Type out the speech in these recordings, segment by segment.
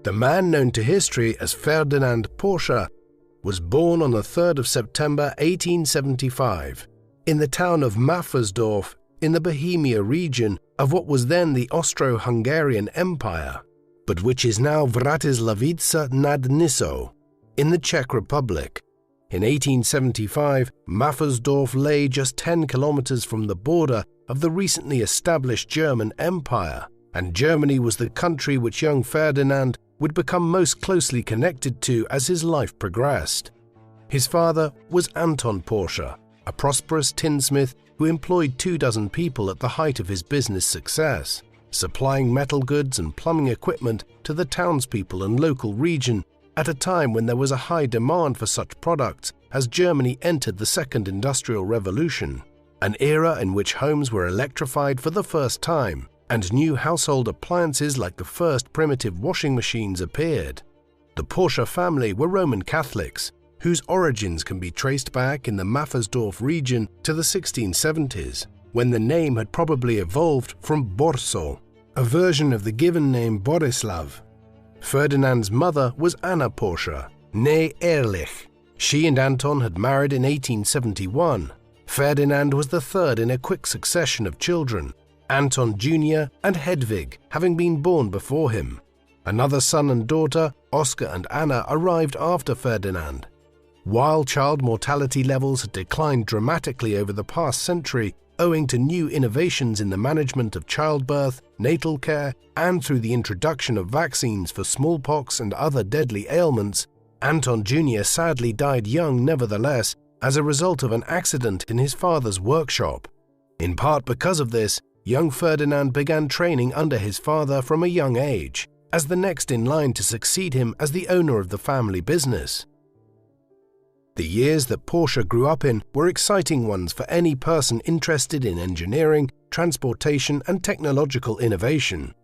The man known to history as Ferdinand Porsche was born on the 3rd of September 1875 in the town of Maffersdorf in the Bohemia region of what was then the Austro-Hungarian Empire, but which is now Vratislavice nad Nisou in the Czech Republic. In 1875, Maffersdorf lay just 10 kilometers from the border of the recently established German Empire, and Germany was the country which young Ferdinand would become most closely connected to as his life progressed. His father was Anton Porsche, a prosperous tinsmith who employed 24 people at the height of his business success, supplying metal goods and plumbing equipment to the townspeople and local region at a time when there was a high demand for such products as Germany entered the Second Industrial Revolution, an era in which homes were electrified for the first time and new household appliances like the first primitive washing machines appeared. The Porsche family were Roman Catholics, whose origins can be traced back in the Maffersdorf region to the 1670s, when the name had probably evolved from Borso, a version of the given name Borislav. Ferdinand's mother was Anna Porsche, née Ehrlich. She and Anton had married in 1871. Ferdinand was the third in a quick succession of children, Anton Jr. and Hedwig having been born before him. Another son and daughter, Oscar and Anna, arrived after Ferdinand. While child mortality levels had declined dramatically over the past century owing to new innovations in the management of childbirth, natal care, and through the introduction of vaccines for smallpox and other deadly ailments, Anton Jr. sadly died young nevertheless as a result of an accident in his father's workshop. In part because of this, young Ferdinand began training under his father from a young age, as the next in line to succeed him as the owner of the family business. The years that Porsche grew up in were exciting ones for any person interested in engineering, transportation, and technological innovation.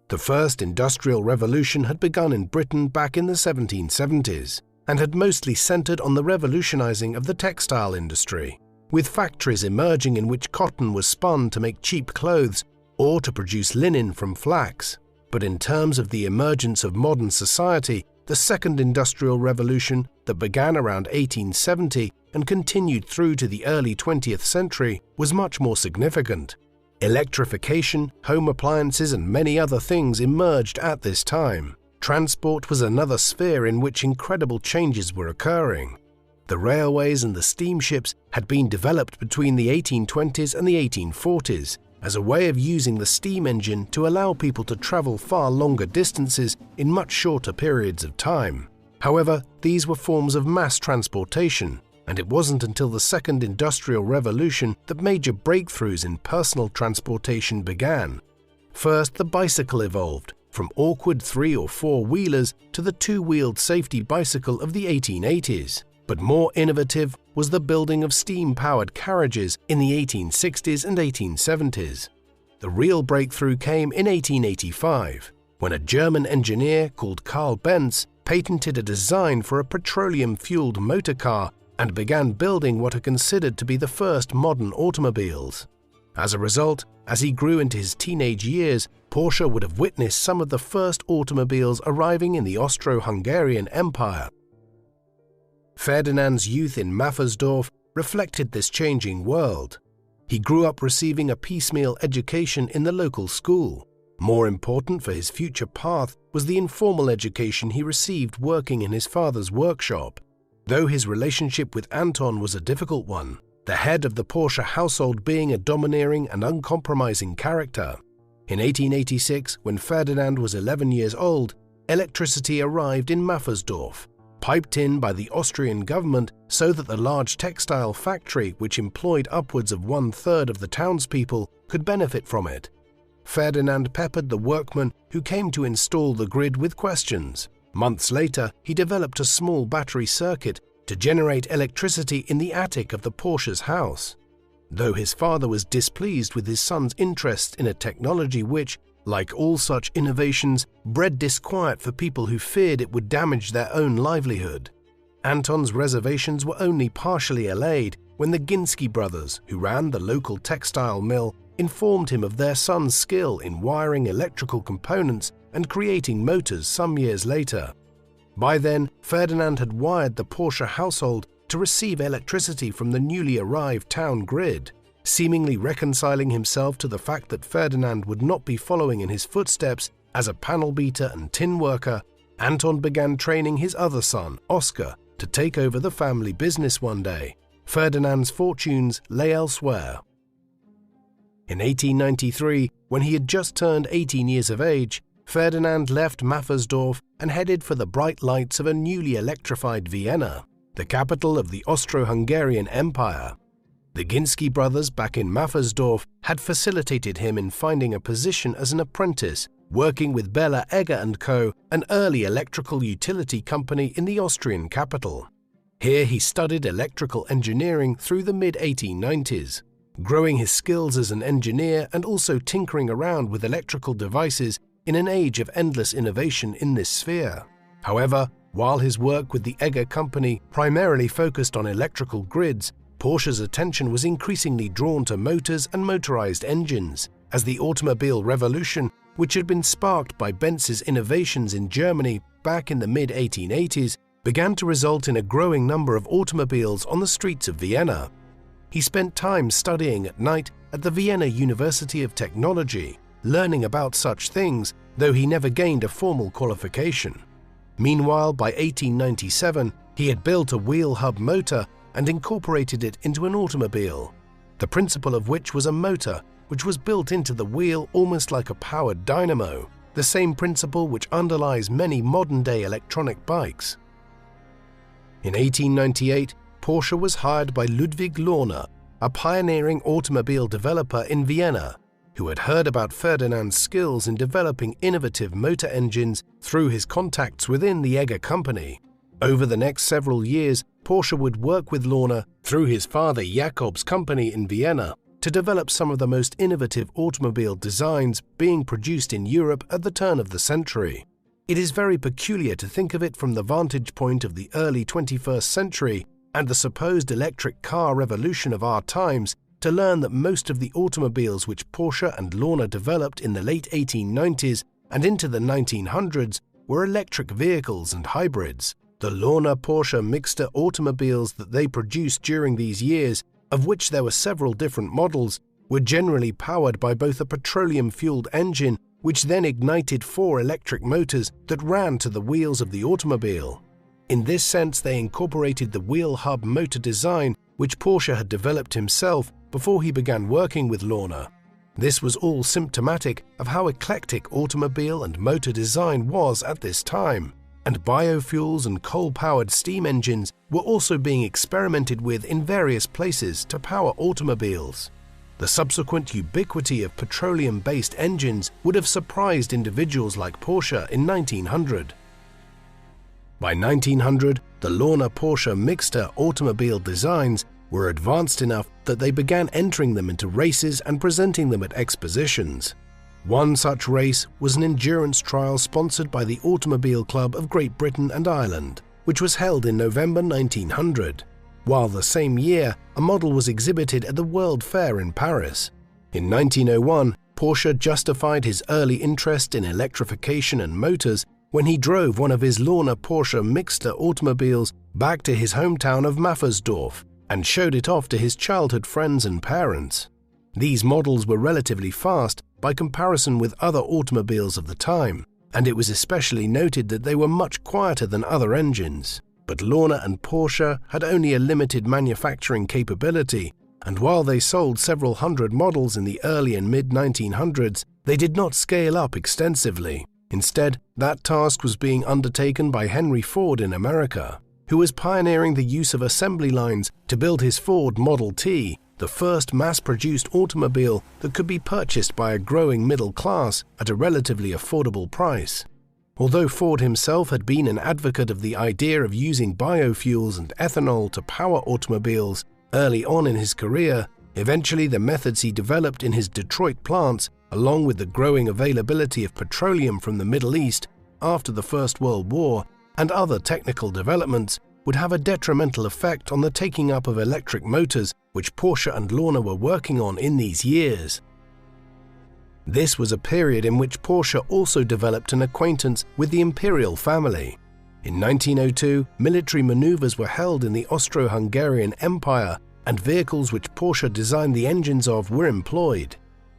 The first industrial revolution had begun in Britain back in the 1770s and had mostly centered on the revolutionizing of the textile industry, with factories emerging in which cotton was spun to make cheap clothes or to produce linen from flax. But in terms of the emergence of modern society, the Second Industrial Revolution that began around 1870 and continued through to the early 20th century was much more significant. Electrification, home appliances, and many other things emerged at this time. Transport was another sphere in which incredible changes were occurring. The railways and the steamships had been developed between the 1820s and the 1840s as a way of using the steam engine to allow people to travel far longer distances in much shorter periods of time. However, these were forms of mass transportation, and it wasn't until the Second Industrial Revolution that major breakthroughs in personal transportation began. First, the bicycle evolved, from awkward 3- or 4-wheelers to the 2-wheeled safety bicycle of the 1880s. But more innovative was the building of steam-powered carriages in the 1860s and 1870s. The real breakthrough came in 1885, when a German engineer called Carl Benz patented a design for a petroleum-fueled motor car and began building what are considered to be the first modern automobiles. As a result, as he grew into his teenage years, Porsche would have witnessed some of the first automobiles arriving in the Austro-Hungarian Empire. Ferdinand's youth in Maffersdorf reflected this changing world. He grew up receiving a piecemeal education in the local school. More important for his future path was the informal education he received working in his father's workshop. Though his relationship with Anton was a difficult one, the head of the Porsche household being a domineering and uncompromising character. In 1886, when Ferdinand was 11 years old, electricity arrived in Maffersdorf, piped in by the Austrian government so that the large textile factory, which employed upwards of 1/3 of the townspeople, could benefit from it. Ferdinand peppered the workmen who came to install the grid with questions. Months later, he developed a small battery circuit to generate electricity in the attic of the Porsche's house. Though his father was displeased with his son's interest in a technology which, like all such innovations, bred disquiet for people who feared it would damage their own livelihood, Anton's reservations were only partially allayed when the Ginsky brothers, who ran the local textile mill, informed him of their son's skill in wiring electrical components and creating motors some years later. By then, Ferdinand had wired the Porsche household to receive electricity from the newly arrived town grid. Seemingly reconciling himself to the fact that Ferdinand would not be following in his footsteps as a panel beater and tin worker, Anton began training his other son, Oscar, to take over the family business one day. Ferdinand's fortunes lay elsewhere. In 1893, when he had just turned 18 years of age, Ferdinand left Maffersdorf and headed for the bright lights of a newly electrified Vienna, the capital of the Austro-Hungarian Empire. The Ginsky brothers back in Maffersdorf had facilitated him in finding a position as an apprentice, working with Bella Egger & Co., an early electrical utility company in the Austrian capital. Here he studied electrical engineering through the mid-1890s, growing his skills as an engineer and also tinkering around with electrical devices in an age of endless innovation in this sphere. However, while his work with the Egger company primarily focused on electrical grids, Porsche's attention was increasingly drawn to motors and motorized engines, as the automobile revolution, which had been sparked by Benz's innovations in Germany back in the mid-1880s, began to result in a growing number of automobiles on the streets of Vienna. He spent time studying at night at the Vienna University of Technology, learning about such things, though he never gained a formal qualification. Meanwhile, by 1897, he had built a wheel hub motor and incorporated it into an automobile, the principle of which was a motor which was built into the wheel almost like a powered dynamo, the same principle which underlies many modern-day electronic bikes. In 1898, Porsche was hired by Ludwig Lohner, a pioneering automobile developer in Vienna, who had heard about Ferdinand's skills in developing innovative motor engines through his contacts within the Egger company. Over the next several years, Porsche would work with Lohner through his father Jakob's company in Vienna to develop some of the most innovative automobile designs being produced in Europe at the turn of the century. It is very peculiar to think of it from the vantage point of the early 21st century and the supposed electric car revolution of our times to learn that most of the automobiles which Porsche and Lohner developed in the late 1890s and into the 1900s were electric vehicles and hybrids. The Lohner-Porsche mixture automobiles that they produced during these years, of which there were several different models, were generally powered by both a petroleum-fueled engine which then ignited 4 electric motors that ran to the wheels of the automobile. In this sense, they incorporated the wheel hub motor design which Porsche had developed himself before he began working with Lohner. This was all symptomatic of how eclectic automobile and motor design was at this time, and biofuels and coal-powered steam engines were also being experimented with in various places to power automobiles. The subsequent ubiquity of petroleum-based engines would have surprised individuals like Porsche in 1900. By 1900, the Lohner-Porsche mixture automobile designs were advanced enough that they began entering them into races and presenting them at expositions. One such race was an endurance trial sponsored by the Automobile Club of Great Britain and Ireland, which was held in November 1900, while the same year a model was exhibited at the World Fair in Paris. In 1901, Porsche justified his early interest in electrification and motors when he drove one of his Lohner-Porsche mixture automobiles back to his hometown of Maffersdorf and showed it off to his childhood friends and parents. These models were relatively fast by comparison with other automobiles of the time, and it was especially noted that they were much quieter than other engines. But Lohner and Porsche had only a limited manufacturing capability, and while they sold several hundred models in the early and mid-1900s, they did not scale up extensively. Instead, that task was being undertaken by Henry Ford in America, who was pioneering the use of assembly lines to build his Ford Model T, the first mass-produced automobile that could be purchased by a growing middle class at a relatively affordable price. Although Ford himself had been an advocate of the idea of using biofuels and ethanol to power automobiles early on in his career, eventually the methods he developed in his Detroit plants, along with the growing availability of petroleum from the Middle East after the First World War and other technical developments, would have a detrimental effect on the taking up of electric motors which Porsche and Lohner were working on in these years. This was a period in which Porsche also developed an acquaintance with the imperial family. In 1902, military maneuvers were held in the Austro-Hungarian Empire, and vehicles which Porsche designed the engines of were employed.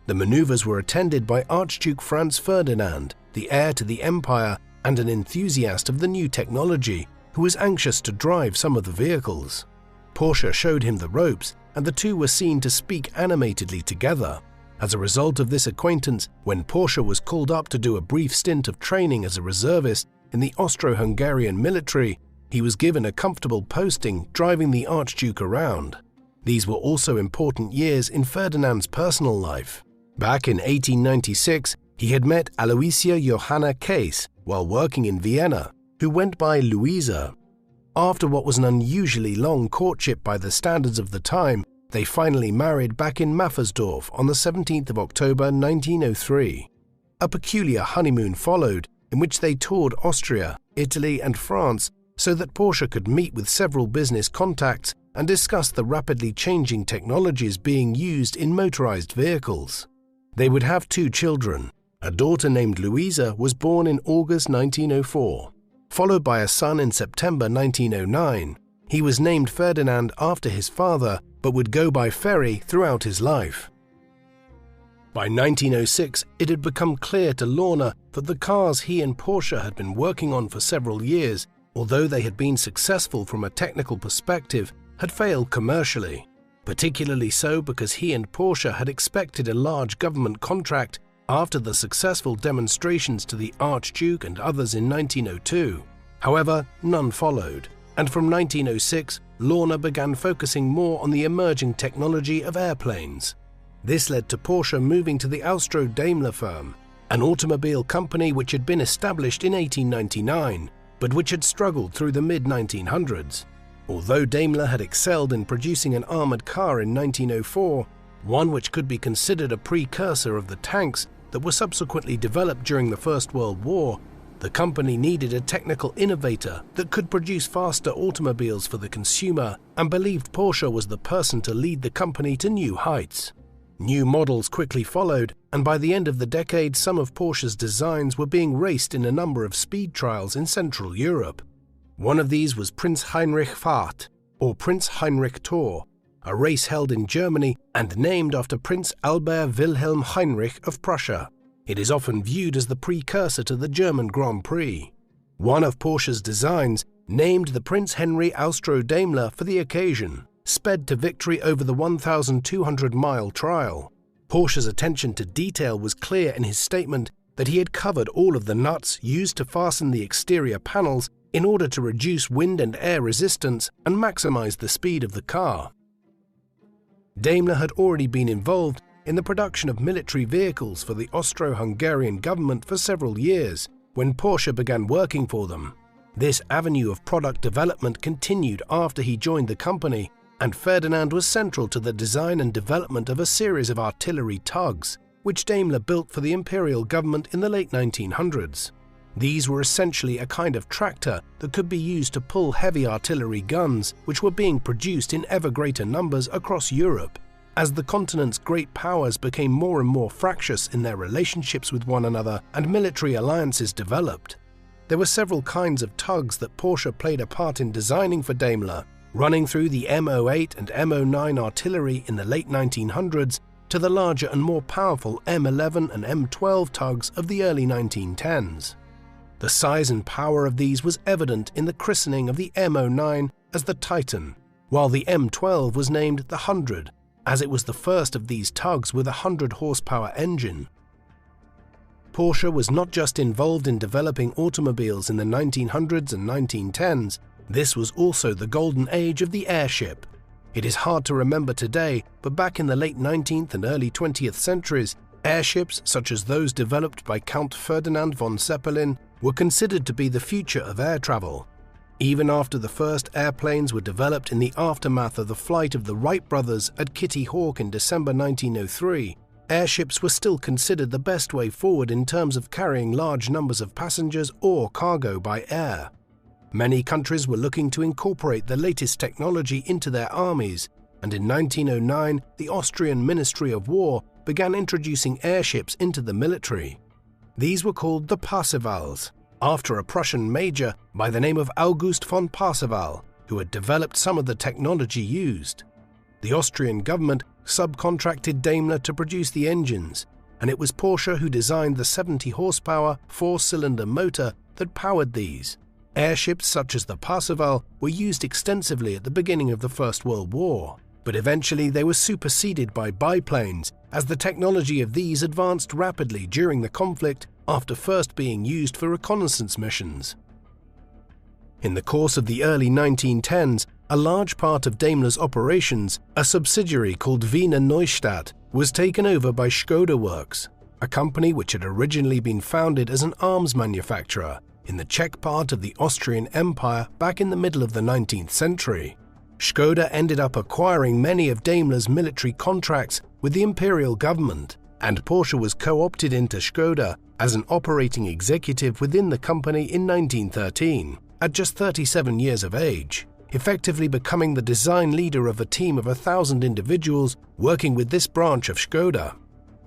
The maneuvers were attended by Archduke Franz Ferdinand, the heir to the empire and an enthusiast of the new technology, who was anxious to drive some of the vehicles. Porsche showed him the ropes, and the two were seen to speak animatedly together. As a result of this acquaintance, when Porsche was called up to do a brief stint of training as a reservist in the Austro-Hungarian military, he was given a comfortable posting driving the Archduke around. These were also important years in Ferdinand's personal life. Back in 1896, he had met Aloysia Johanna Case while working in Vienna, who went by Luisa. After what was an unusually long courtship by the standards of the time, they finally married back in Maffersdorf on the 17th of October 1903. A peculiar honeymoon followed, in which they toured Austria, Italy and France so that Porsche could meet with several business contacts and discuss the rapidly changing technologies being used in motorized vehicles. They would have 2 children. A daughter named Luisa was born in August 1904, followed by a son in September 1909. He was named Ferdinand after his father, but would go by Ferry throughout his life. By 1906, it had become clear to Lorna that the cars he and Porsche had been working on for several years, although they had been successful from a technical perspective, had failed commercially. Particularly so because he and Porsche had expected a large government contract after the successful demonstrations to the Archduke and others in 1902. However, none followed, and from 1906, Lorna began focusing more on the emerging technology of airplanes. This led to Porsche moving to the Austro-Daimler firm, an automobile company which had been established in 1899, but which had struggled through the mid-1900s. Although Daimler had excelled in producing an armored car in 1904, one which could be considered a precursor of the tanks that were subsequently developed during the First World War, the company needed a technical innovator that could produce faster automobiles for the consumer and believed Porsche was the person to lead the company to new heights. New models quickly followed, and by the end of the decade, some of Porsche's designs were being raced in a number of speed trials in Central Europe. One of these was Prince Heinrich Fahrt, or Prince Heinrich Tour, a race held in Germany and named after Prince Albert Wilhelm Heinrich of Prussia. It is often viewed as the precursor to the German Grand Prix. One of Porsche's designs, named the Prince Henry Austro-Daimler for the occasion, sped to victory over the 1,200-mile trial. Porsche's attention to detail was clear in his statement that he had covered all of the nuts used to fasten the exterior panels in order to reduce wind and air resistance and maximize the speed of the car. Daimler had already been involved in the production of military vehicles for the Austro-Hungarian government for several years when Porsche began working for them. This avenue of product development continued after he joined the company, and Ferdinand was central to the design and development of a series of artillery tugs, which Daimler built for the imperial government in the late 1900s. These were essentially a kind of tractor that could be used to pull heavy artillery guns, which were being produced in ever greater numbers across Europe. As the continent's great powers became more and more fractious in their relationships with one another and military alliances developed, there were several kinds of tugs that Porsche played a part in designing for Daimler, running through the M08 and M09 artillery in the late 1900s to the larger and more powerful M11 and M12 tugs of the early 1910s. The size and power of these was evident in the christening of the M09 as the Titan, while the M12 was named the 100, as it was the first of these tugs with a 100-horsepower engine. Porsche was not just involved in developing automobiles in the 1900s and 1910s, this was also the golden age of the airship. It is hard to remember today, but back in the late 19th and early 20th centuries, airships such as those developed by Count Ferdinand von Zeppelin were considered to be the future of air travel. Even after the first airplanes were developed in the aftermath of the flight of the Wright brothers at Kitty Hawk in December 1903, airships were still considered the best way forward in terms of carrying large numbers of passengers or cargo by air. Many countries were looking to incorporate the latest technology into their armies, and in 1909 the Austrian Ministry of War began introducing airships into the military. These were called the Parsevals, after a Prussian major by the name of August von Parseval, who had developed some of the technology used. The Austrian government subcontracted Daimler to produce the engines, and it was Porsche who designed the 70-horsepower four-cylinder motor that powered these. Airships such as the Parseval were used extensively at the beginning of the First World War, but eventually they were superseded by biplanes as the technology of these advanced rapidly during the conflict after first being used for reconnaissance missions. In the course of the early 1910s, a large part of Daimler's operations, a subsidiary called Wiener Neustadt, was taken over by Škoda Works, a company which had originally been founded as an arms manufacturer in the Czech part of the Austrian Empire back in the middle of the 19th century. Škoda ended up acquiring many of Daimler's military contracts with the imperial government, and Porsche was co-opted into Škoda as an operating executive within the company in 1913, at just 37 years of age, effectively becoming the design leader of a team of 1,000 individuals working with this branch of Škoda.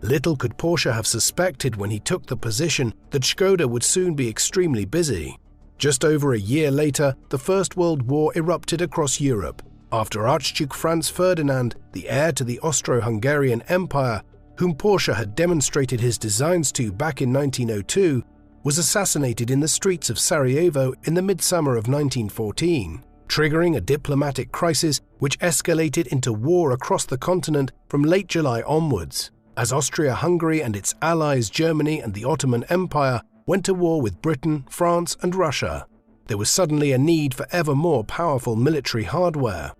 Little could Porsche have suspected when he took the position that Škoda would soon be extremely busy. Just over a year later, the First World War erupted across Europe, after Archduke Franz Ferdinand, the heir to the Austro-Hungarian Empire, whom Porsche had demonstrated his designs to back in 1902, was assassinated in the streets of Sarajevo in the midsummer of 1914, triggering a diplomatic crisis which escalated into war across the continent from late July onwards, as Austria-Hungary and its allies Germany and the Ottoman Empire went to war with Britain, France and Russia. There was suddenly a need for ever more powerful military hardware.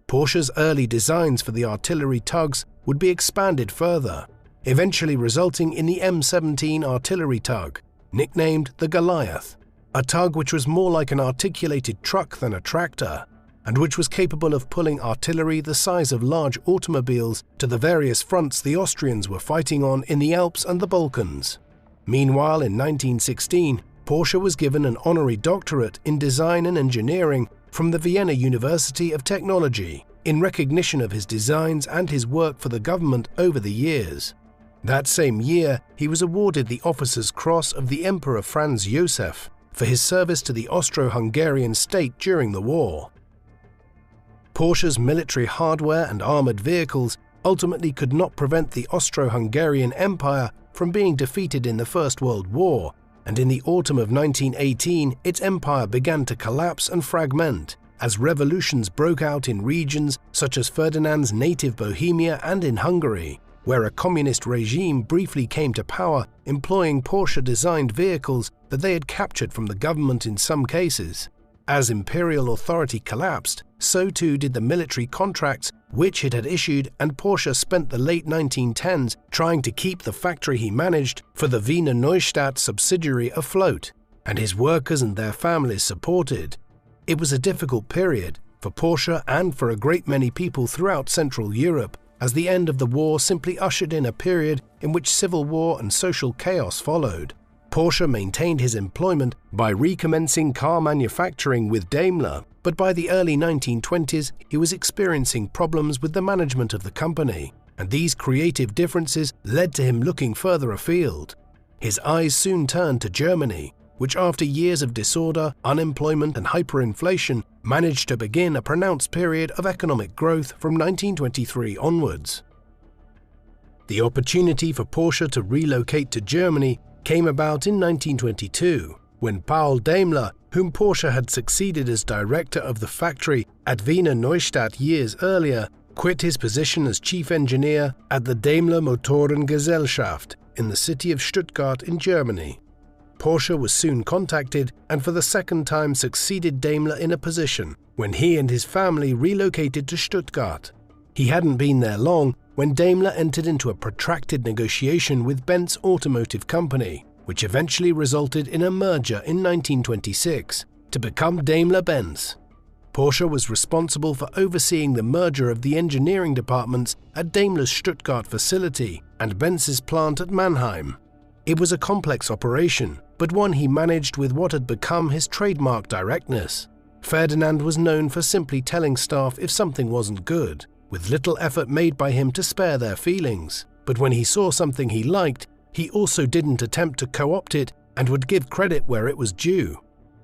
Porsche's early designs for the artillery tugs would be expanded further, eventually resulting in the M17 artillery tug, nicknamed the Goliath, a tug which was more like an articulated truck than a tractor, and which was capable of pulling artillery the size of large automobiles to the various fronts the Austrians were fighting on in the Alps and the Balkans. Meanwhile, in 1916, Porsche was given an honorary doctorate in design and engineering from the Vienna University of Technology in recognition of his designs and his work for the government over the years. That same year, he was awarded the Officer's Cross of the Emperor Franz Joseph for his service to the Austro-Hungarian state during the war. Porsche's military hardware and armored vehicles ultimately could not prevent the Austro-Hungarian Empire from being defeated in the First World War, and in the autumn of 1918 its empire began to collapse and fragment as revolutions broke out in regions such as Ferdinand's native Bohemia and in Hungary, where a communist regime briefly came to power employing Porsche-designed vehicles that they had captured from the government in some cases. As imperial authority collapsed, so too did the military contracts which it had issued, and Porsche spent the late 1910s trying to keep the factory he managed for the Wiener Neustadt subsidiary afloat, and his workers and their families supported. It was a difficult period for Porsche and for a great many people throughout Central Europe, as the end of the war simply ushered in a period in which civil war and social chaos followed. Porsche maintained his employment by recommencing car manufacturing with Daimler, but by the early 1920s he was experiencing problems with the management of the company, and these creative differences led to him looking further afield. His eyes soon turned to Germany, which after years of disorder, unemployment and hyperinflation managed to begin a pronounced period of economic growth from 1923 onwards. The opportunity for Porsche to relocate to Germany came about in 1922, when Paul Daimler, whom Porsche had succeeded as director of the factory at Wiener Neustadt years earlier, quit his position as chief engineer at the Daimler Motorengesellschaft in the city of Stuttgart in Germany. Porsche was soon contacted and for the second time succeeded Daimler in a position when he and his family relocated to Stuttgart. He hadn't been there long when Daimler entered into a protracted negotiation with Benz Automotive Company, which eventually resulted in a merger in 1926 to become Daimler-Benz. Porsche was responsible for overseeing the merger of the engineering departments at Daimler's Stuttgart facility and Benz's plant at Mannheim. It was a complex operation, but one he managed with what had become his trademark directness. Ferdinand was known for simply telling staff if something wasn't good, with little effort made by him to spare their feelings, but when he saw something he liked, he also didn't attempt to co-opt it and would give credit where it was due.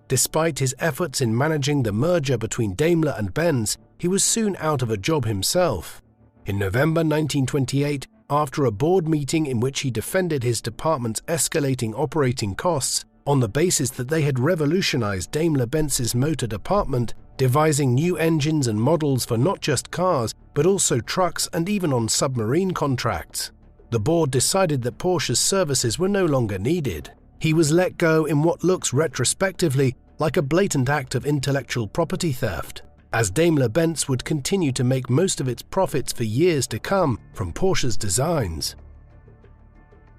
Despite his efforts in managing the merger between Daimler and Benz, he was soon out of a job himself. In November 1928, after a board meeting in which he defended his department's escalating operating costs on the basis that they had revolutionized Daimler-Benz's motor department, devising new engines and models for not just cars, but also trucks and even on submarine contracts, the board decided that Porsche's services were no longer needed. He was let go in what looks retrospectively like a blatant act of intellectual property theft, as Daimler-Benz would continue to make most of its profits for years to come from Porsche's designs.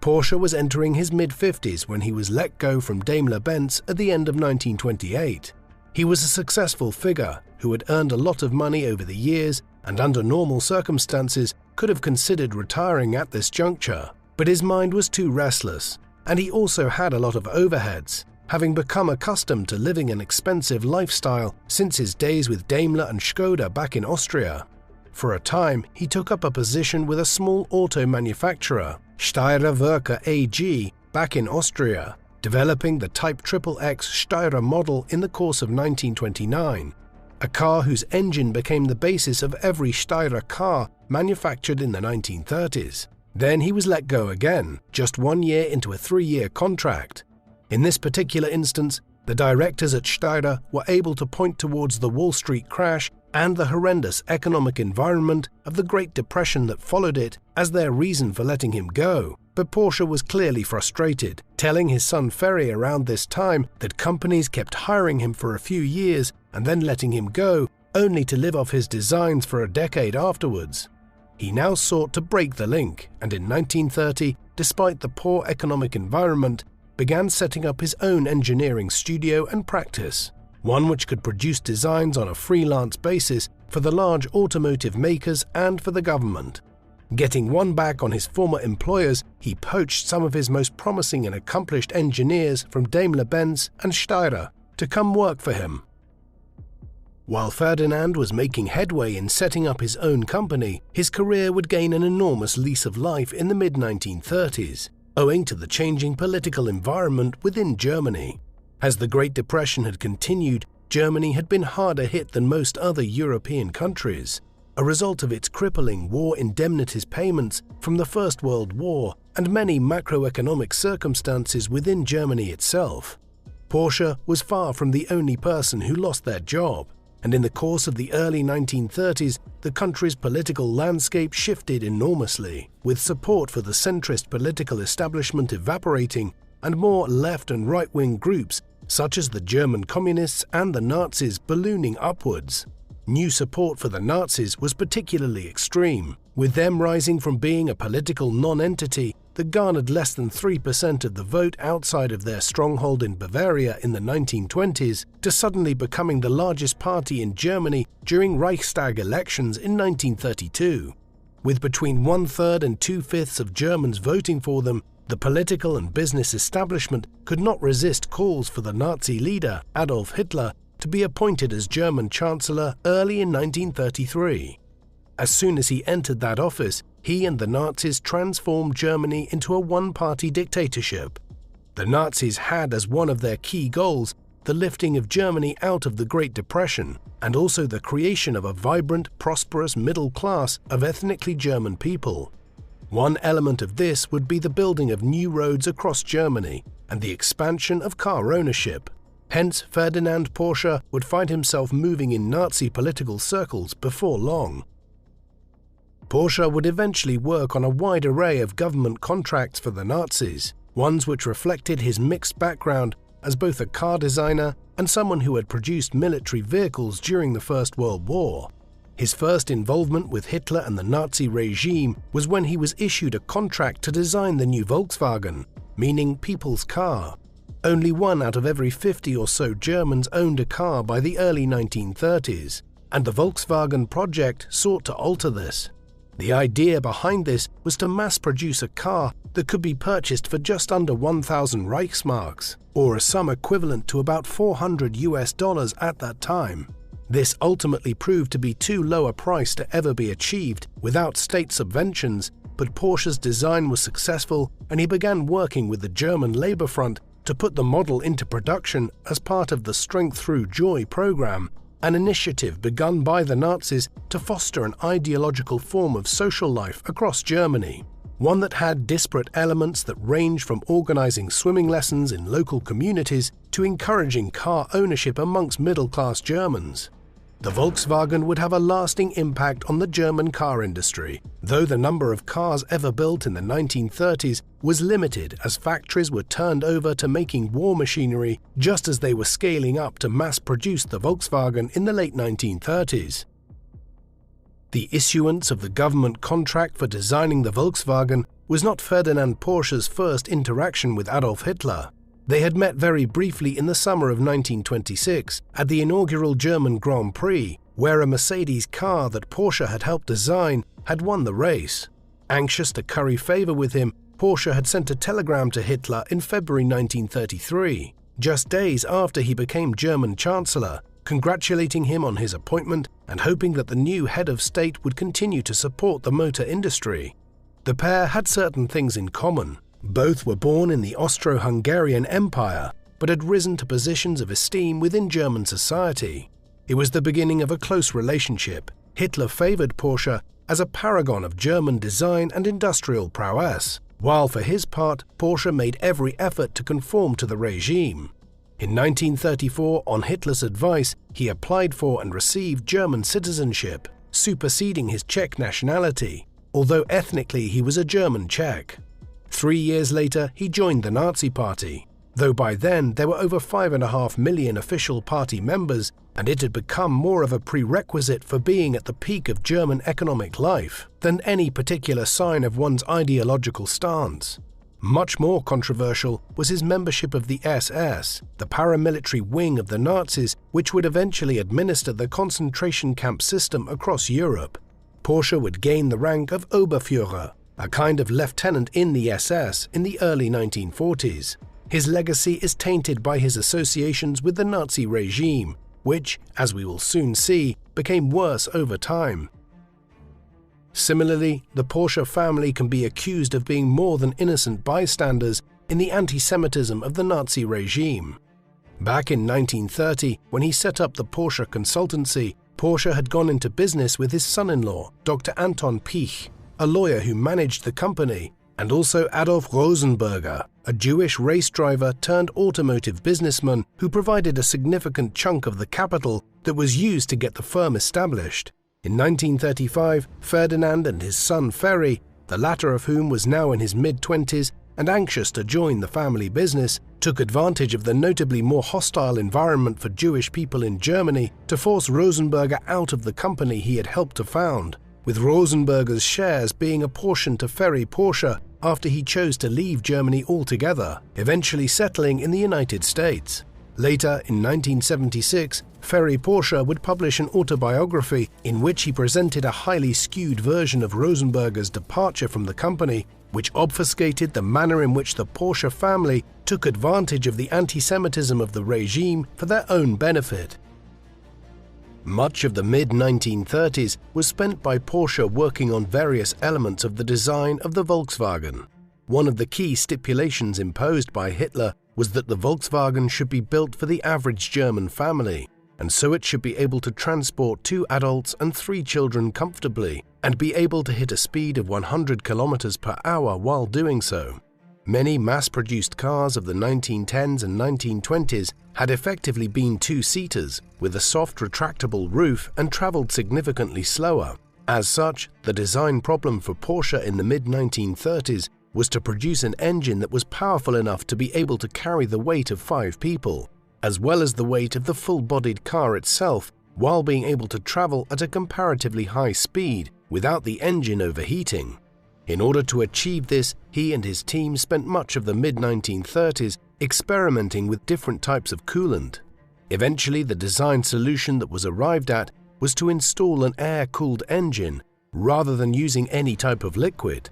Porsche was entering his mid-50s when he was let go from Daimler-Benz at the end of 1928. He was a successful figure who had earned a lot of money over the years and under normal circumstances could have considered retiring at this juncture, but his mind was too restless, and he also had a lot of overheads, having become accustomed to living an expensive lifestyle since his days with Daimler and Skoda back in Austria. For a time, he took up a position with a small auto manufacturer, Steyr Werke AG, back in Austria, developing the Type XXX Steyr model in the course of 1929, a car whose engine became the basis of every Steyr car manufactured in the 1930s. Then he was let go again, just 1 year into a 3-year contract. In this particular instance, the directors at Steyr were able to point towards the Wall Street crash and the horrendous economic environment of the Great Depression that followed it as their reason for letting him go. But Porsche was clearly frustrated, telling his son Ferry around this time that companies kept hiring him for a few years and then letting him go, only to live off his designs for a decade afterwards. He now sought to break the link, and in 1930, despite the poor economic environment, began setting up his own engineering studio and practice, one which could produce designs on a freelance basis for the large automotive makers and for the government. Getting one back on his former employers, he poached some of his most promising and accomplished engineers from Daimler-Benz and Steyr to come work for him. While Ferdinand was making headway in setting up his own company, his career would gain an enormous lease of life in the mid-1930s, owing to the changing political environment within Germany. As the Great Depression had continued, Germany had been harder hit than most other European countries, a result of its crippling war indemnities payments from the First World War and many macroeconomic circumstances within Germany itself. Porsche was far from the only person who lost their job, and in the course of the early 1930s, the country's political landscape shifted enormously, with support for the centrist political establishment evaporating and more left and right-wing groups, such as the German Communists and the Nazis, ballooning upwards. New support for the Nazis was particularly extreme, with them rising from being a political non-entity that garnered less than 3% of the vote outside of their stronghold in Bavaria in the 1920s to suddenly becoming the largest party in Germany during Reichstag elections in 1932. With between 1/3 and 2/5 of Germans voting for them, the political and business establishment could not resist calls for the Nazi leader, Adolf Hitler, to be appointed as German Chancellor early in 1933. As soon as he entered that office, he and the Nazis transformed Germany into a one-party dictatorship. The Nazis had as one of their key goals the lifting of Germany out of the Great Depression, and also the creation of a vibrant, prosperous middle class of ethnically German people. One element of this would be the building of new roads across Germany and the expansion of car ownership. Hence, Ferdinand Porsche would find himself moving in Nazi political circles before long. Porsche would eventually work on a wide array of government contracts for the Nazis, ones which reflected his mixed background as both a car designer and someone who had produced military vehicles during the First World War. His first involvement with Hitler and the Nazi regime was when he was issued a contract to design the new Volkswagen, meaning people's car. Only 1 out of every 50 or so Germans owned a car by the early 1930s, and the Volkswagen project sought to alter this. The idea behind this was to mass-produce a car that could be purchased for just under 1,000 Reichsmarks, or a sum equivalent to about $400 at that time. This ultimately proved to be too low a price to ever be achieved without state subventions, but Porsche's design was successful and he began working with the German Labour Front to put the model into production as part of the Strength Through Joy program, an initiative begun by the Nazis to foster an ideological form of social life across Germany, one that had disparate elements that ranged from organizing swimming lessons in local communities to encouraging car ownership amongst middle-class Germans. The Volkswagen would have a lasting impact on the German car industry, though the number of cars ever built in the 1930s was limited as factories were turned over to making war machinery just as they were scaling up to mass-produce the Volkswagen in the late 1930s. The issuance of the government contract for designing the Volkswagen was not Ferdinand Porsche's first interaction with Adolf Hitler. They had met very briefly in the summer of 1926 at the inaugural German Grand Prix, where a Mercedes car that Porsche had helped design had won the race. Anxious to curry favor with him, Porsche had sent a telegram to Hitler in February 1933, just days after he became German Chancellor, congratulating him on his appointment and hoping that the new head of state would continue to support the motor industry. The pair had certain things in common. Both were born in the Austro-Hungarian Empire, but had risen to positions of esteem within German society. It was the beginning of a close relationship. Hitler favored Porsche as a paragon of German design and industrial prowess, while for his part, Porsche made every effort to conform to the regime. In 1934, on Hitler's advice, he applied for and received German citizenship, superseding his Czech nationality, although ethnically he was a German Czech. 3 years later, he joined the Nazi Party, though by then there were over 5.5 million official party members, and it had become more of a prerequisite for being at the peak of German economic life than any particular sign of one's ideological stance. Much more controversial was his membership of the SS, the paramilitary wing of the Nazis, which would eventually administer the concentration camp system across Europe. Porsche would gain the rank of Oberführer, a kind of lieutenant in the SS in the early 1940s. His legacy is tainted by his associations with the Nazi regime, which, as we will soon see, became worse over time. Similarly, the Porsche family can be accused of being more than innocent bystanders in the anti-Semitism of the Nazi regime. Back in 1930, when he set up the Porsche consultancy, Porsche had gone into business with his son-in-law, Dr. Anton Piech, a lawyer who managed the company, and also Adolf Rosenberger, a Jewish race driver turned automotive businessman who provided a significant chunk of the capital that was used to get the firm established. In 1935, Ferdinand and his son Ferry, the latter of whom was now in his mid-20s and anxious to join the family business, took advantage of the notably more hostile environment for Jewish people in Germany to force Rosenberger out of the company he had helped to found, with Rosenberger's shares being apportioned to Ferry Porsche after he chose to leave Germany altogether, eventually settling in the United States. Later, in 1976, Ferry Porsche would publish an autobiography in which he presented a highly skewed version of Rosenberger's departure from the company, which obfuscated the manner in which the Porsche family took advantage of the anti-Semitism of the regime for their own benefit. Much of the mid-1930s was spent by Porsche working on various elements of the design of the Volkswagen. One of the key stipulations imposed by Hitler was that the Volkswagen should be built for the average German family, and so it should be able to transport 2 adults and 3 children comfortably, and be able to hit a speed of 100 km per hour while doing so. Many mass-produced cars of the 1910s and 1920s had effectively been 2-seaters, with a soft retractable roof and travelled significantly slower. As such, the design problem for Porsche in the mid-1930s was to produce an engine that was powerful enough to be able to carry the weight of 5 people, as well as the weight of the full-bodied car itself, while being able to travel at a comparatively high speed without the engine overheating. In order to achieve this, he and his team spent much of the mid-1930s experimenting with different types of coolant. Eventually, the design solution that was arrived at was to install an air-cooled engine rather than using any type of liquid.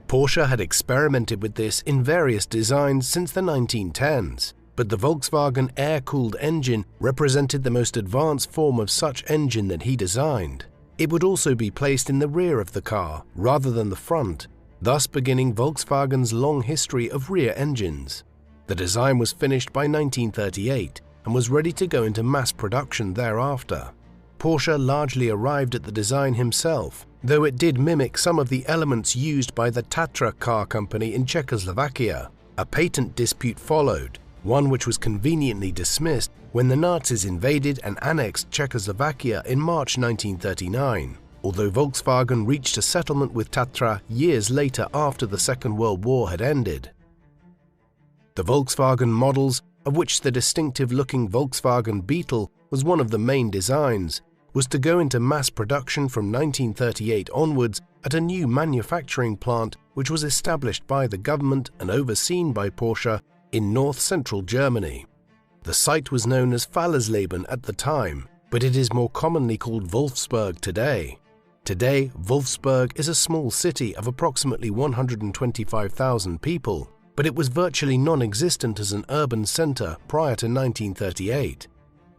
Porsche had experimented with this in various designs since the 1910s, but the Volkswagen air-cooled engine represented the most advanced form of such engine that he designed. It would also be placed in the rear of the car rather than the front. thus beginning Volkswagen's long history of rear engines. The design was finished by 1938 and was ready to go into mass production thereafter. Porsche largely arrived at the design himself, though it did mimic some of the elements used by the Tatra car company in Czechoslovakia. A patent dispute followed, one which was conveniently dismissed when the Nazis invaded and annexed Czechoslovakia in March 1939, although Volkswagen reached a settlement with Tatra years later after the Second World War had ended. The Volkswagen models, of which the distinctive-looking Volkswagen Beetle was one of the main designs, was to go into mass production from 1938 onwards at a new manufacturing plant which was established by the government and overseen by Porsche in north-central Germany. The site was known as Fallersleben at the time, but it is more commonly called Wolfsburg today. Today, Wolfsburg is a small city of approximately 125,000 people, but it was virtually non-existent as an urban center prior to 1938.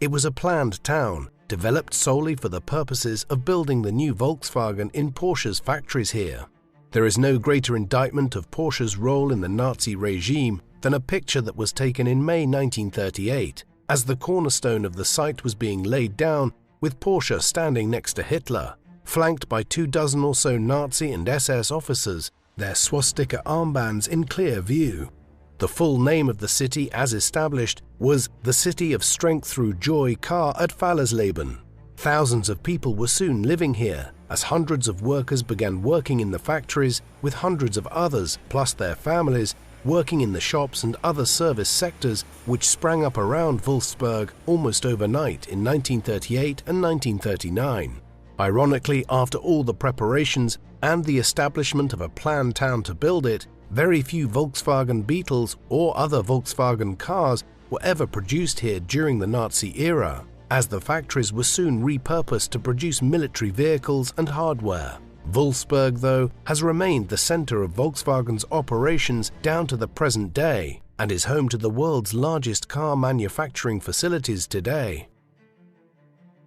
It was a planned town, developed solely for the purposes of building the new Volkswagen in Porsche's factories here. There is no greater indictment of Porsche's role in the Nazi regime than a picture that was taken in May 1938, as the cornerstone of the site was being laid down with Porsche standing next to Hitler, flanked by 24 or so Nazi and SS officers, their swastika armbands in clear view. The full name of the city as established was the City of Strength Through Joy Car at Fallersleben. Thousands of people were soon living here, as hundreds of workers began working in the factories, with hundreds of others, plus their families, working in the shops and other service sectors which sprang up around Wolfsburg almost overnight in 1938 and 1939. Ironically, after all the preparations and the establishment of a planned town to build it, very few Volkswagen Beetles or other Volkswagen cars were ever produced here during the Nazi era, as the factories were soon repurposed to produce military vehicles and hardware. Wolfsburg, though, has remained the center of Volkswagen's operations down to the present day and is home to the world's largest car manufacturing facilities today.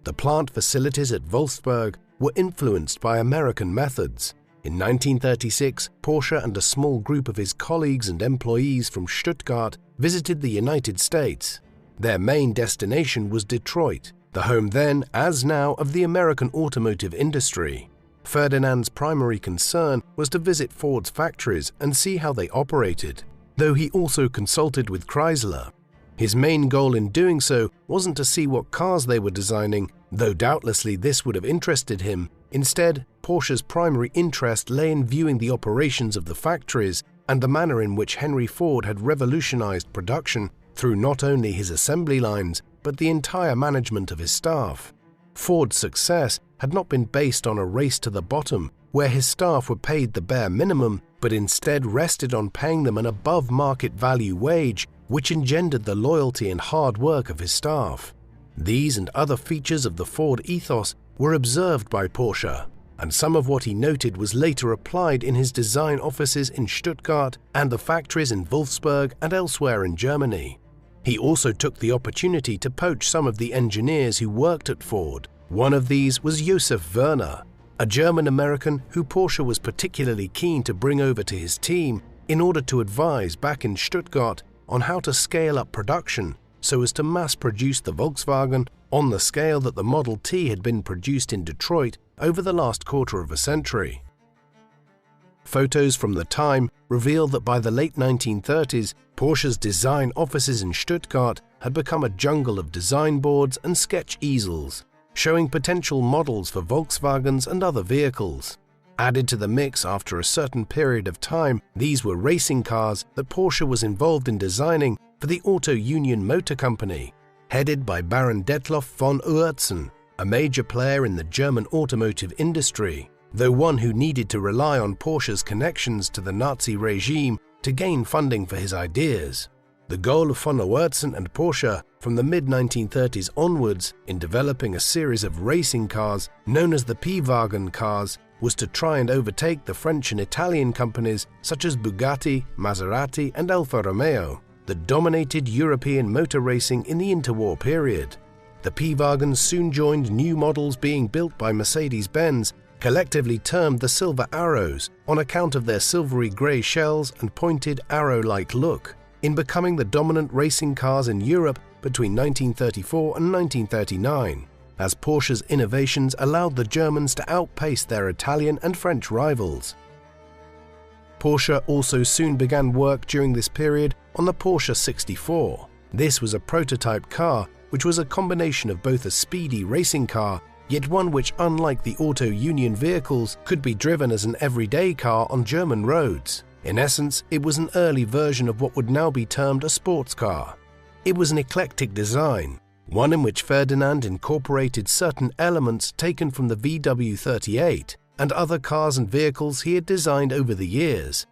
The plant facilities at Wolfsburg were influenced by American methods. In 1936, Porsche and a small group of his colleagues and employees from Stuttgart visited the United States. Their main destination was Detroit, the home then, as now, of the American automotive industry. Ferdinand's primary concern was to visit Ford's factories and see how they operated, though he also consulted with Chrysler. His main goal in doing so wasn't to see what cars they were designing, though doubtlessly this would have interested him. Instead, Porsche's primary interest lay in viewing the operations of the factories and the manner in which Henry Ford had revolutionized production through not only his assembly lines, but the entire management of his staff. Ford's success had not been based on a race to the bottom, where his staff were paid the bare minimum, but instead rested on paying them an above-market value wage, which engendered the loyalty and hard work of his staff. These and other features of the Ford ethos were observed by Porsche, and some of what he noted was later applied in his design offices in Stuttgart and the factories in Wolfsburg and elsewhere in Germany. He also took the opportunity to poach some of the engineers who worked at Ford. One of these was Josef Werner, a German-American who Porsche was particularly keen to bring over to his team in order to advise back in Stuttgart on how to scale up production so as to mass-produce the Volkswagen on the scale that the Model T had been produced in Detroit over the last quarter of a century. Photos from the time reveal that by the late 1930s, Porsche's design offices in Stuttgart had become a jungle of design boards and sketch easels, showing potential models for Volkswagens and other vehicles. Added to the mix after a certain period of time, these were racing cars that Porsche was involved in designing for the Auto Union Motor Company, headed by Baron Detloff von Oertzen, a major player in the German automotive industry, though one who needed to rely on Porsche's connections to the Nazi regime to gain funding for his ideas. The goal of von Oertzen and Porsche from the mid-1930s onwards in developing a series of racing cars known as the P-Wagen cars was to try and overtake the French and Italian companies such as Bugatti, Maserati and Alfa Romeo that dominated European motor racing in the interwar period. The P-Wagens soon joined new models being built by Mercedes-Benz collectively termed the Silver Arrows on account of their silvery grey shells and pointed arrow-like look, in becoming the dominant racing cars in Europe between 1934 and 1939, as Porsche's innovations allowed the Germans to outpace their Italian and French rivals. Porsche also soon began work during this period on the Porsche 64. This was a prototype car which was a combination of both a speedy racing car, yet one which, unlike the Auto Union vehicles, could be driven as an everyday car on German roads. In essence, it was an early version of what would now be termed a sports car. It was an eclectic design, one in which Ferdinand incorporated certain elements taken from the VW38 and other cars and vehicles he had designed over the years.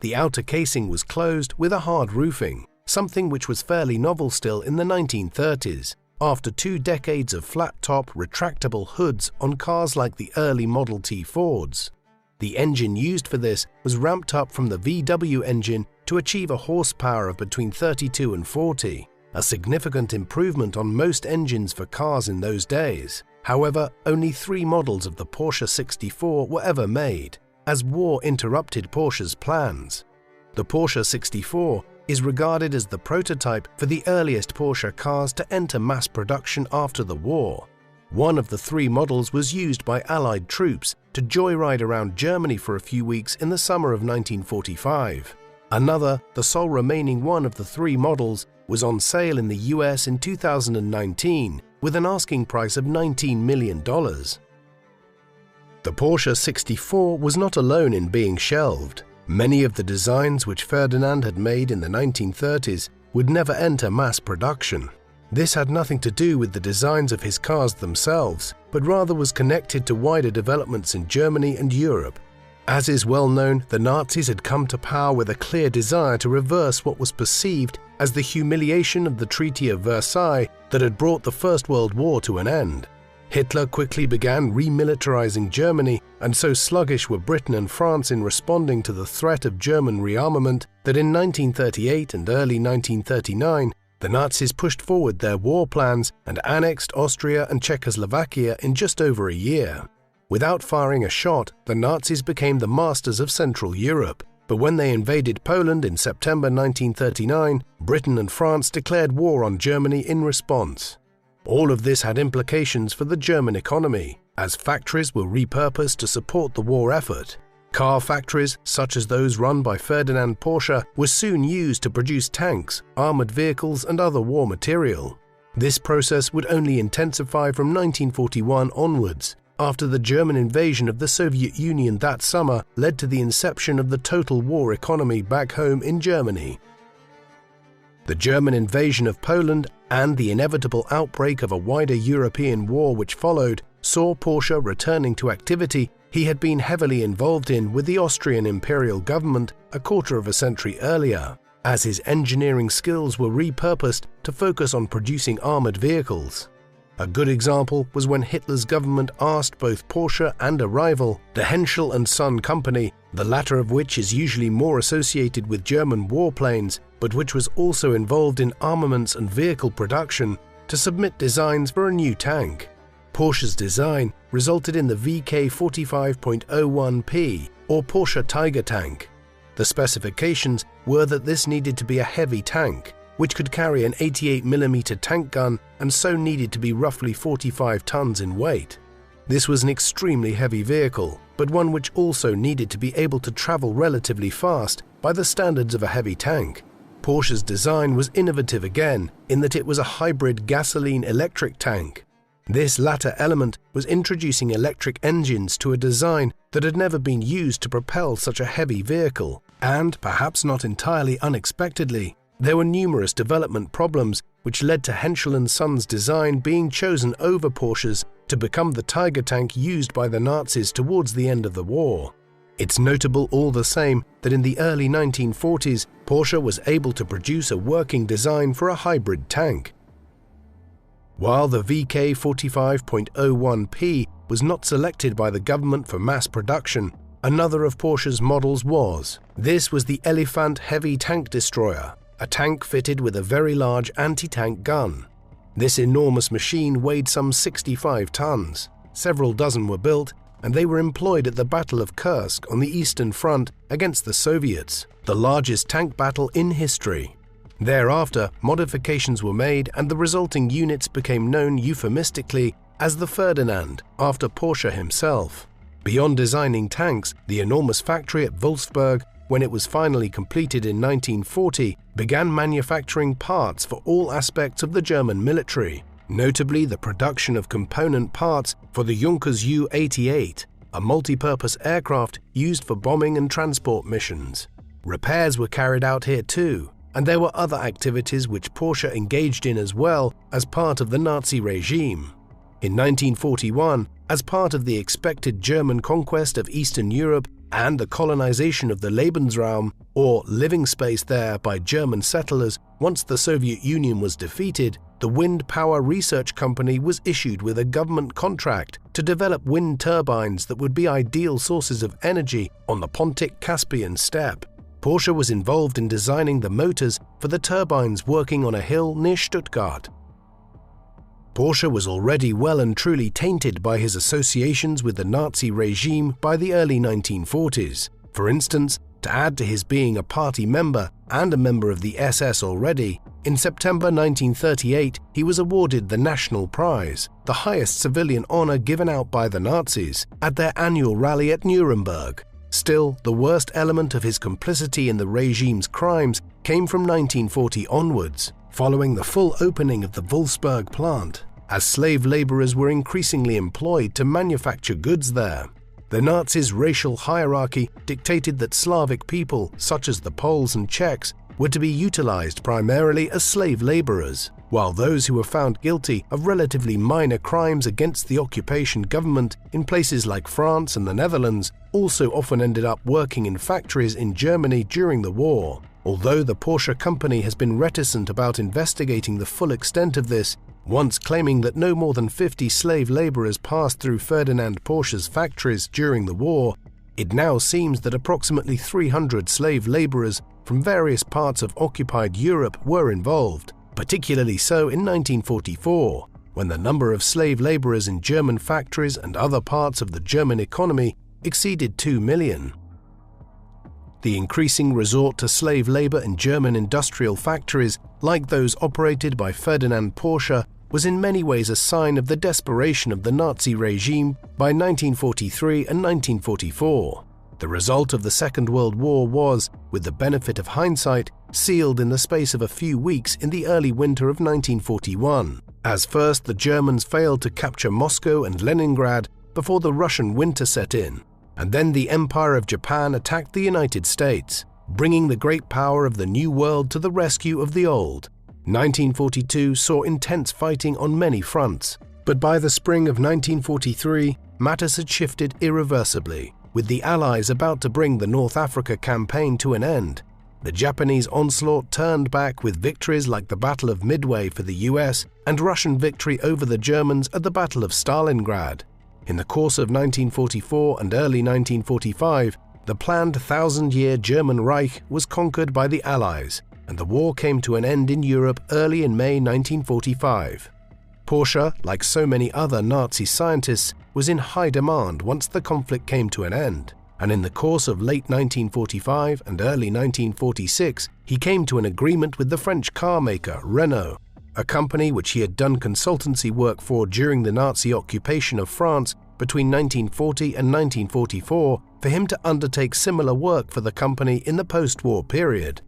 The outer casing was closed with a hard roofing, something which was fairly novel still in the 1930s, after 2 decades of flat-top, retractable hoods on cars like the early Model T Fords. The engine used for this was ramped up from the VW engine to achieve a horsepower of between 32 and 40, a significant improvement on most engines for cars in those days. However, only 3 models of the Porsche 64 were ever made, as war interrupted Porsche's plans. The Porsche 64 is regarded as the prototype for the earliest Porsche cars to enter mass production after the war. One of the 3 models was used by Allied troops to joyride around Germany for a few weeks in the summer of 1945. Another, the sole remaining one of the 3 models, was on sale in the US in 2019 with an asking price of $19 million. The Porsche 64 was not alone in being shelved. Many of the designs which Ferdinand had made in the 1930s would never enter mass production. This had nothing to do with the designs of his cars themselves, but rather was connected to wider developments in Germany and Europe. As is well known, the Nazis had come to power with a clear desire to reverse what was perceived as the humiliation of the Treaty of Versailles that had brought the First World War to an end. Hitler quickly began remilitarizing Germany, and so sluggish were Britain and France in responding to the threat of German rearmament that in 1938 and early 1939, the Nazis pushed forward their war plans and annexed Austria and Czechoslovakia in just over a year. Without firing a shot, the Nazis became the masters of Central Europe, but when they invaded Poland in September 1939, Britain and France declared war on Germany in response. All of this had implications for the German economy, as factories were repurposed to support the war effort. Car factories, such as those run by Ferdinand Porsche, were soon used to produce tanks, armored vehicles, and other war material. This process would only intensify from 1941 onwards, after the German invasion of the Soviet Union that summer led to the inception of the total war economy back home in Germany. The German invasion of Poland and the inevitable outbreak of a wider European war which followed saw Porsche returning to activity he had been heavily involved in with the Austrian imperial government a quarter of a century earlier, as his engineering skills were repurposed to focus on producing armored vehicles. A good example was when Hitler's government asked both Porsche and a rival, the Henschel & Son company, the latter of which is usually more associated with German warplanes, but which was also involved in armaments and vehicle production, to submit designs for a new tank. Porsche's design resulted in the VK45.01P, or Porsche Tiger tank. The specifications were that this needed to be a heavy tank, which could carry an 88mm tank gun and so needed to be roughly 45 tons in weight. This was an extremely heavy vehicle, but one which also needed to be able to travel relatively fast by the standards of a heavy tank. Porsche's design was innovative again, in that it was a hybrid gasoline-electric tank. This latter element was introducing electric engines to a design that had never been used to propel such a heavy vehicle, and, perhaps not entirely unexpectedly, there were numerous development problems which led to Henschel & Son's design being chosen over Porsche's to become the Tiger tank used by the Nazis towards the end of the war. It's notable all the same that in the early 1940s, Porsche was able to produce a working design for a hybrid tank. While the VK45.01P was not selected by the government for mass production, another of Porsche's models was. This was the Elefant heavy tank destroyer, a tank fitted with a very large anti-tank gun. This enormous machine weighed some 65 tons. Several dozen were built, and they were employed at the Battle of Kursk on the Eastern Front against the Soviets, the largest tank battle in history. Thereafter, modifications were made and the resulting units became known euphemistically as the Ferdinand, after Porsche himself. Beyond designing tanks, the enormous factory at Wolfsburg, when it was finally completed in 1940, began manufacturing parts for all aspects of the German military, notably the production of component parts for the Junkers Ju-88, a multi-purpose aircraft used for bombing and transport missions. Repairs were carried out here too, and there were other activities which Porsche engaged in as well as part of the Nazi regime. In 1941, as part of the expected German conquest of Eastern Europe and the colonization of the Lebensraum, or living space there, by German settlers once the Soviet Union was defeated, the Wind Power Research Company was issued with a government contract to develop wind turbines that would be ideal sources of energy on the Pontic-Caspian steppe. Porsche was involved in designing the motors for the turbines working on a hill near Stuttgart. Porsche was already well and truly tainted by his associations with the Nazi regime by the early 1940s. For instance, to add to his being a party member and a member of the SS already, in September 1938 he was awarded the National Prize, the highest civilian honor given out by the Nazis, at their annual rally at Nuremberg. Still, the worst element of his complicity in the regime's crimes came from 1940 onwards, following the full opening of the Wolfsburg plant, as slave laborers were increasingly employed to manufacture goods there. The Nazis' racial hierarchy dictated that Slavic people, such as the Poles and Czechs, were to be utilized primarily as slave laborers, while those who were found guilty of relatively minor crimes against the occupation government in places like France and the Netherlands also often ended up working in factories in Germany during the war. Although the Porsche company has been reticent about investigating the full extent of this, once claiming that no more than 50 slave laborers passed through Ferdinand Porsche's factories during the war, it now seems that approximately 300 slave laborers from various parts of occupied Europe were involved, particularly so in 1944, when the number of slave laborers in German factories and other parts of the German economy exceeded 2 million. The increasing resort to slave labor in German industrial factories, like those operated by Ferdinand Porsche, was in many ways a sign of the desperation of the Nazi regime by 1943 and 1944. The result of the Second World War was, with the benefit of hindsight, sealed in the space of a few weeks in the early winter of 1941, as first the Germans failed to capture Moscow and Leningrad before the Russian winter set in, and then the Empire of Japan attacked the United States, bringing the great power of the New World to the rescue of the old. 1942 saw intense fighting on many fronts, but by the spring of 1943, matters had shifted irreversibly, with the Allies about to bring the North Africa campaign to an end. The Japanese onslaught turned back with victories like the Battle of Midway for the US and Russian victory over the Germans at the Battle of Stalingrad. In the course of 1944 and early 1945, the planned 1,000-year German Reich was conquered by the Allies, and the war came to an end in Europe early in May 1945. Porsche, like so many other Nazi scientists, was in high demand once the conflict came to an end, and in the course of late 1945 and early 1946, he came to an agreement with the French car maker Renault, a company which he had done consultancy work for during the Nazi occupation of France between 1940 and 1944, for him to undertake similar work for the company in the post-war period.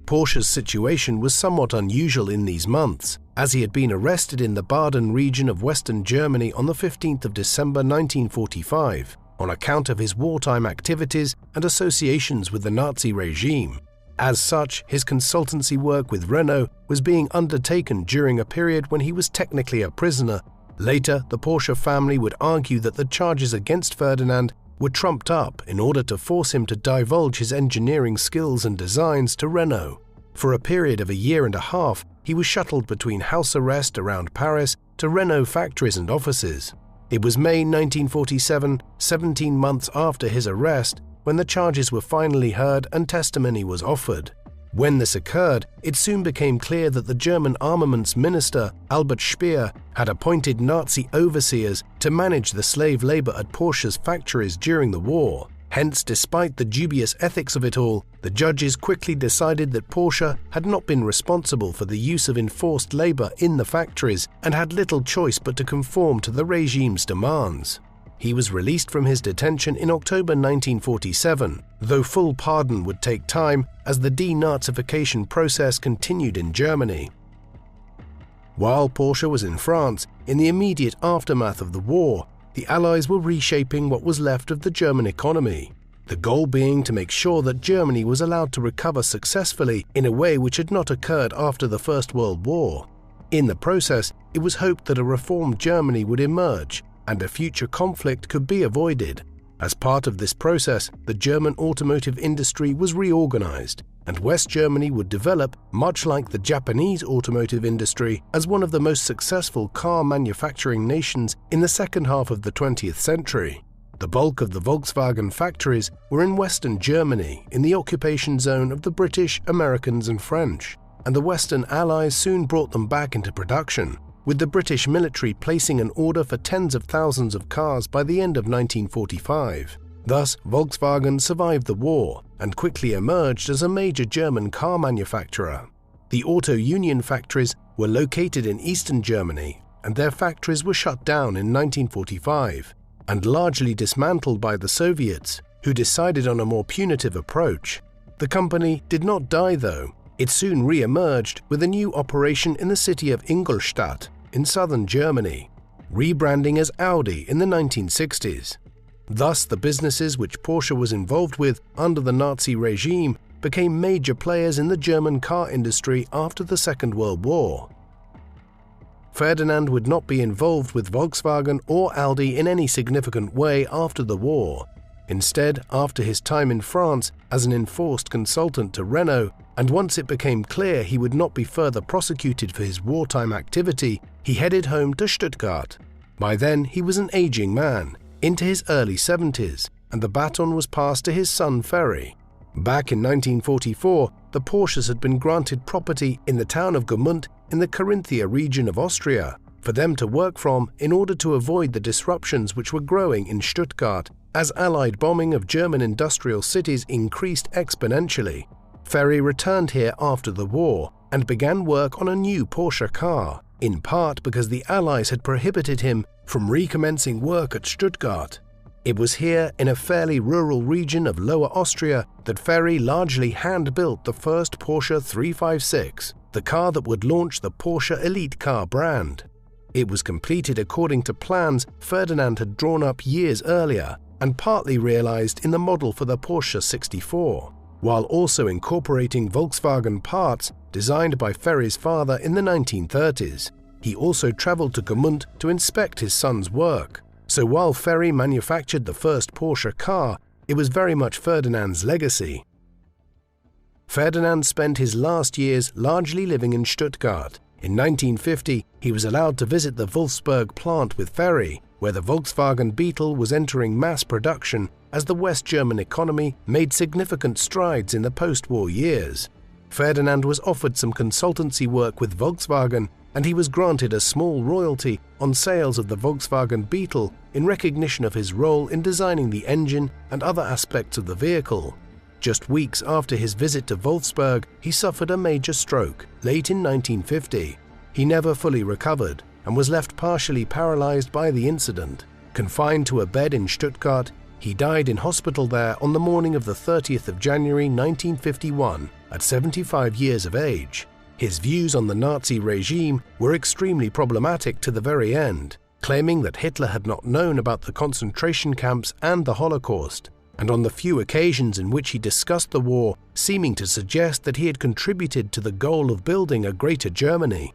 Porsche's situation was somewhat unusual in these months, as he had been arrested in the Baden region of Western Germany on the 15th of December 1945 on account of his wartime activities and associations with the Nazi regime. As such, his consultancy work with Renault was being undertaken during a period when he was technically a prisoner. Later, the Porsche family would argue that the charges against Ferdinand were trumped up in order to force him to divulge his engineering skills and designs to Renault. For a period of a year and a half, he was shuttled between house arrest around Paris to Renault factories and offices. It was May 1947, 17 months after his arrest, when the charges were finally heard and testimony was offered. When this occurred, it soon became clear that the German armaments minister, Albert Speer, had appointed Nazi overseers to manage the slave labor at Porsche's factories during the war. Hence, despite the dubious ethics of it all, the judges quickly decided that Porsche had not been responsible for the use of enforced labor in the factories and had little choice but to conform to the regime's demands. He was released from his detention in October 1947, though full pardon would take time as the denazification process continued in Germany. While Porsche was in France, in the immediate aftermath of the war, the Allies were reshaping what was left of the German economy, the goal being to make sure that Germany was allowed to recover successfully in a way which had not occurred after the First World War. In the process, it was hoped that a reformed Germany would emerge and a future conflict could be avoided. As part of this process, the German automotive industry was reorganized, and West Germany would develop, much like the Japanese automotive industry, as one of the most successful car manufacturing nations in the second half of the 20th century. The bulk of the Volkswagen factories were in Western Germany, in the occupation zone of the British, Americans, and French, and the Western Allies soon brought them back into production, with the British military placing an order for tens of thousands of cars by the end of 1945. Thus, Volkswagen survived the war and quickly emerged as a major German car manufacturer. The Auto Union factories were located in eastern Germany, and their factories were shut down in 1945 and largely dismantled by the Soviets, who decided on a more punitive approach. The company did not die, though. It soon re-emerged with a new operation in the city of Ingolstadt in southern Germany, rebranding as Audi in the 1960s. Thus, the businesses which Porsche was involved with under the Nazi regime became major players in the German car industry after the Second World War. Ferdinand would not be involved with Volkswagen or Audi in any significant way after the war. Instead, after his time in France as an enforced consultant to Renault, and once it became clear he would not be further prosecuted for his wartime activity, he headed home to Stuttgart. By then, he was an aging man, into his early 70s, and the baton was passed to his son Ferry. Back in 1944, the Porsches had been granted property in the town of Gmünd in the Carinthia region of Austria for them to work from in order to avoid the disruptions which were growing in Stuttgart as Allied bombing of German industrial cities increased exponentially. Ferry returned here after the war and began work on a new Porsche car, in part because the Allies had prohibited him from recommencing work at Stuttgart. It was here, in a fairly rural region of Lower Austria, that Ferry largely hand-built the first Porsche 356, the car that would launch the Porsche elite car brand. It was completed according to plans Ferdinand had drawn up years earlier and partly realized in the model for the Porsche 64, while also incorporating Volkswagen parts designed by Ferry's father in the 1930s. He also traveled to Gmünd to inspect his son's work. So while Ferry manufactured the first Porsche car, it was very much Ferdinand's legacy. Ferdinand spent his last years largely living in Stuttgart. In 1950, he was allowed to visit the Wolfsburg plant with Ferry, where the Volkswagen Beetle was entering mass production as the West German economy made significant strides in the post-war years. Ferdinand was offered some consultancy work with Volkswagen, and he was granted a small royalty on sales of the Volkswagen Beetle in recognition of his role in designing the engine and other aspects of the vehicle. Just weeks after his visit to Wolfsburg, he suffered a major stroke, late in 1950. He never fully recovered and was left partially paralyzed by the incident. Confined to a bed in Stuttgart, he died in hospital there on the morning of the 30th of January 1951 at 75 years of age. His views on the Nazi regime were extremely problematic to the very end, claiming that Hitler had not known about the concentration camps and the Holocaust, and on the few occasions in which he discussed the war, seeming to suggest that he had contributed to the goal of building a greater Germany.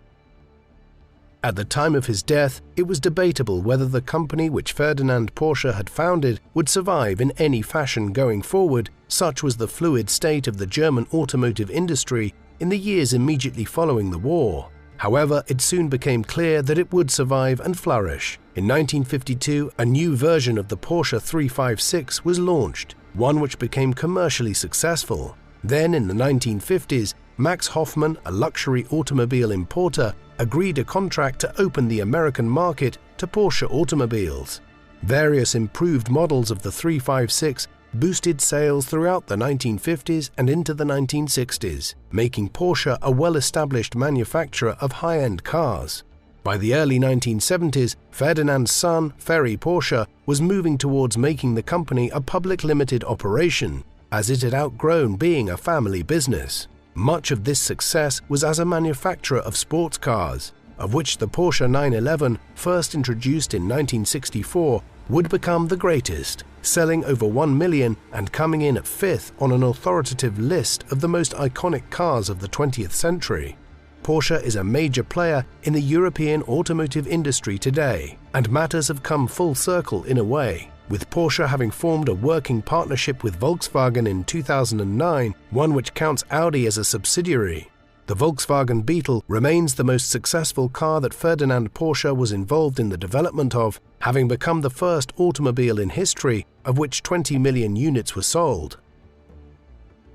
At the time of his death, it was debatable whether the company which Ferdinand Porsche had founded would survive in any fashion going forward, such was the fluid state of the German automotive industry in the years immediately following the war. However, it soon became clear that it would survive and flourish. In 1952, a new version of the Porsche 356 was launched, one which became commercially successful. Then in the 1950s, Max Hoffmann, a luxury automobile importer, agreed a contract to open the American market to Porsche automobiles. Various improved models of the 356 boosted sales throughout the 1950s and into the 1960s, making Porsche a well-established manufacturer of high-end cars. By the early 1970s, Ferdinand's son, Ferry Porsche, was moving towards making the company a public limited operation, as it had outgrown being a family business. Much of this success was as a manufacturer of sports cars, of which the Porsche 911, first introduced in 1964, would become the greatest, selling over 1 million and coming in at 5th on an authoritative list of the most iconic cars of the 20th century. Porsche is a major player in the European automotive industry today, and matters have come full circle in a way, with Porsche having formed a working partnership with Volkswagen in 2009, one which counts Audi as a subsidiary. The Volkswagen Beetle remains the most successful car that Ferdinand Porsche was involved in the development of, having become the first automobile in history of which 20 million units were sold.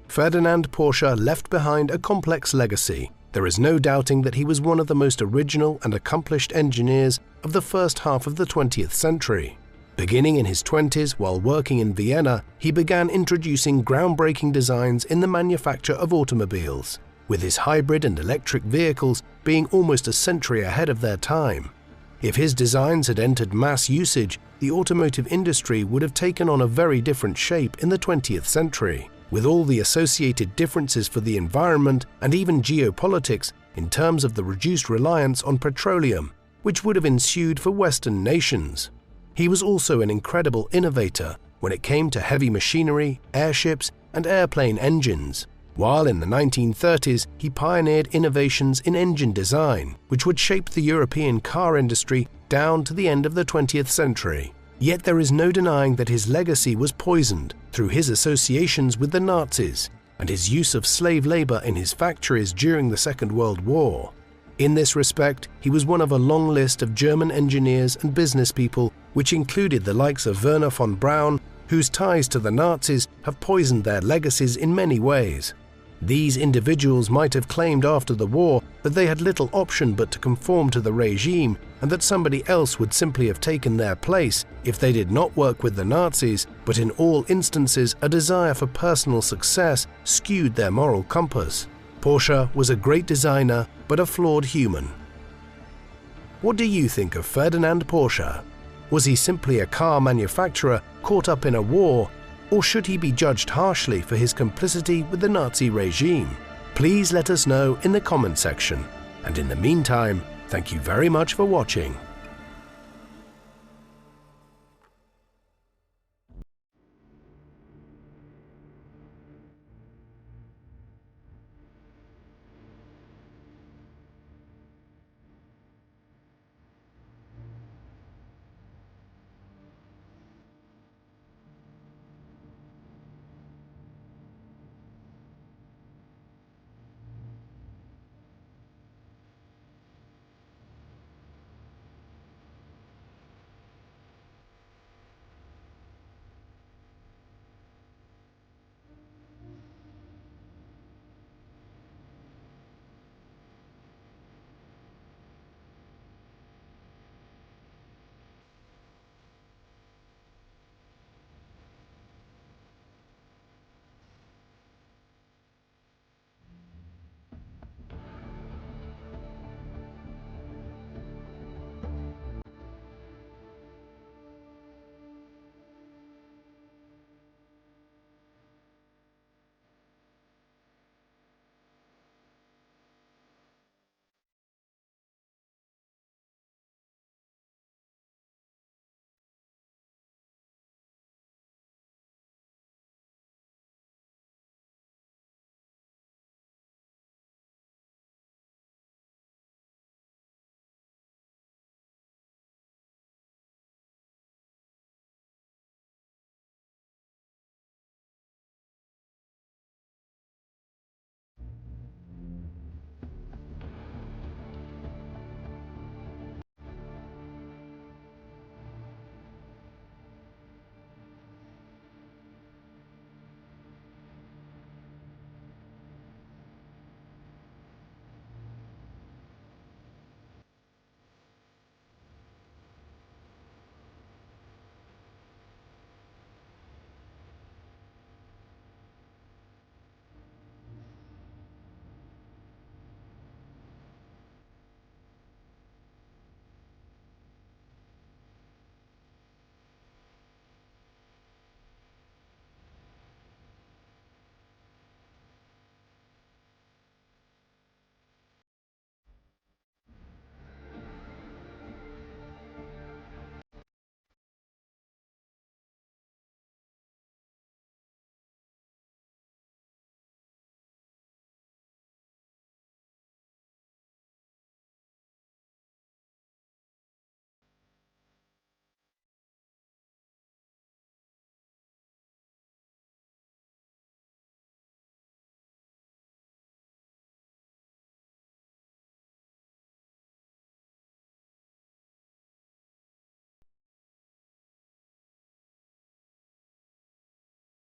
Ferdinand Porsche left behind a complex legacy. There is no doubting that he was one of the most original and accomplished engineers of the first half of the 20th century. Beginning in his 20s while working in Vienna, he began introducing groundbreaking designs in the manufacture of automobiles, with his hybrid and electric vehicles being almost a century ahead of their time. If his designs had entered mass usage, the automotive industry would have taken on a very different shape in the 20th century, with all the associated differences for the environment and even geopolitics in terms of the reduced reliance on petroleum, which would have ensued for Western nations. He was also an incredible innovator when it came to heavy machinery, airships, and airplane engines, while in the 1930s he pioneered innovations in engine design, which would shape the European car industry down to the end of the 20th century. Yet there is no denying that his legacy was poisoned through his associations with the Nazis and his use of slave labor in his factories during the Second World War. In this respect, he was one of a long list of German engineers and business people, which included the likes of Werner von Braun, whose ties to the Nazis have poisoned their legacies in many ways. These individuals might have claimed after the war that they had little option but to conform to the regime, and that somebody else would simply have taken their place if they did not work with the Nazis, but in all instances a desire for personal success skewed their moral compass. Porsche was a great designer, but a flawed human. What do you think of Ferdinand Porsche? Was he simply a car manufacturer caught up in a war, or should he be judged harshly for his complicity with the Nazi regime? Please let us know in the comment section. And in the meantime, thank you very much for watching.